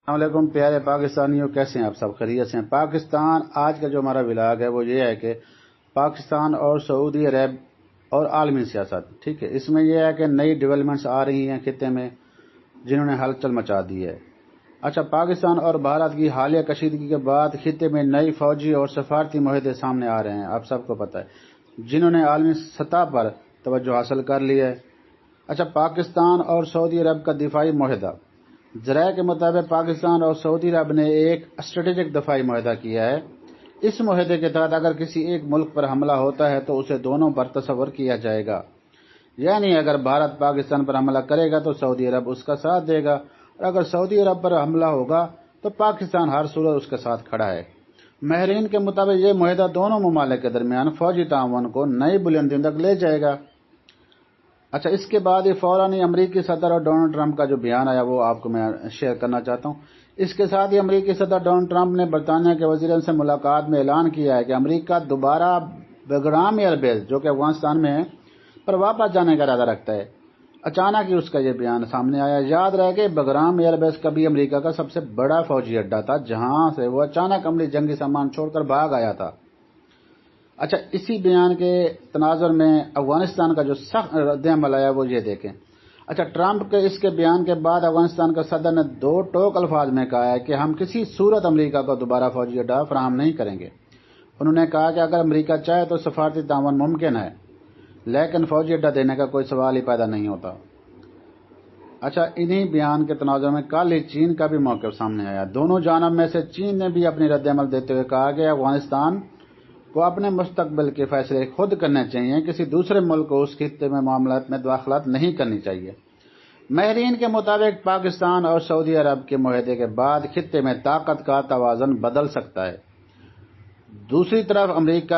السلام علیکم پیارے پاکستانیوں، کیسے ہیں آپ؟ سب خیریت سے ہیں؟ پاکستان آج کا جو ہمارا ولاگ ہے وہ یہ ہے کہ پاکستان اور سعودی عرب اور عالمی سیاست، ٹھیک ہے، اس میں یہ ہے کہ نئی ڈیولپمنٹس آ رہی ہیں خطے میں جنہوں نے ہلچل مچا دی ہے۔ اچھا، پاکستان اور بھارت کی حالیہ کشیدگی کے بعد خطے میں نئی فوجی اور سفارتی معاہدے سامنے آ رہے ہیں، آپ سب کو پتہ ہے، جنہوں نے عالمی سطح پر توجہ حاصل کر لی ہے۔ اچھا، پاکستان اور سعودی عرب کا دفاعی معاہدہ۔ ذرائع کے مطابق پاکستان اور سعودی عرب نے ایک اسٹریٹجک دفاعی معاہدہ کیا ہے۔ اس معاہدے کے تحت اگر کسی ایک ملک پر حملہ ہوتا ہے تو اسے دونوں پر تصور کیا جائے گا، یعنی اگر بھارت پاکستان پر حملہ کرے گا تو سعودی عرب اس کا ساتھ دے گا، اور اگر سعودی عرب پر حملہ ہوگا تو پاکستان ہر صورت اس کے ساتھ کھڑا ہے۔ ماہرین کے مطابق یہ معاہدہ دونوں ممالک کے درمیان فوجی تعاون کو نئی بلندیوں تک لے جائے گا۔ اچھا، اس کے بعد یہ فوراً ہی امریکی صدر اور ڈونلڈ ٹرمپ کا جو بیان آیا وہ آپ کو میں شیئر کرنا چاہتا ہوں۔ اس کے ساتھ ہی امریکی صدر ڈونلڈ ٹرمپ نے برطانیہ کے وزیر اعظم سے ملاقات میں اعلان کیا ہے کہ امریکہ دوبارہ بگرام ایئر بیس، جو کہ افغانستان میں ہے، پر واپس جانے کا ارادہ رکھتا ہے۔ اچانک ہی اس کا یہ بیان سامنے آیا۔ یاد رہے کہ بگرام ایئر بیس کبھی امریکہ کا سب سے بڑا فوجی اڈہ تھا، جہاں سے وہ اچانک عملی جنگی سامان چھوڑ کر بھاگ آیا تھا۔ اچھا، اسی بیان کے تناظر میں افغانستان کا جو سخت رد عمل آیا وہ یہ دیکھیں۔ اچھا، ٹرمپ کے اس کے بیان کے بعد افغانستان کا صدر نے دو ٹوک الفاظ میں کہا ہے کہ ہم کسی صورت امریکہ کو دوبارہ فوجی اڈہ فراہم نہیں کریں گے۔ انہوں نے کہا کہ اگر امریکہ چاہے تو سفارتی تعاون ممکن ہے، لیکن فوجی اڈہ دینے کا کوئی سوال ہی پیدا نہیں ہوتا۔ اچھا، انہی بیان کے تناظر میں کل ہی چین کا بھی موقف سامنے آیا۔ دونوں جانب میں سے چین نے بھی اپنی رد عمل دیتے ہوئے کہا کہ افغانستان کو اپنے مستقبل کے فیصلے خود کرنے چاہیے، کسی دوسرے ملک کو اس خطے میں معاملات میں مداخلت نہیں کرنی چاہیے۔ ماہرین کے مطابق پاکستان اور سعودی عرب کے معاہدے کے بعد خطے میں طاقت کا توازن بدل سکتا ہے۔ دوسری طرف امریکہ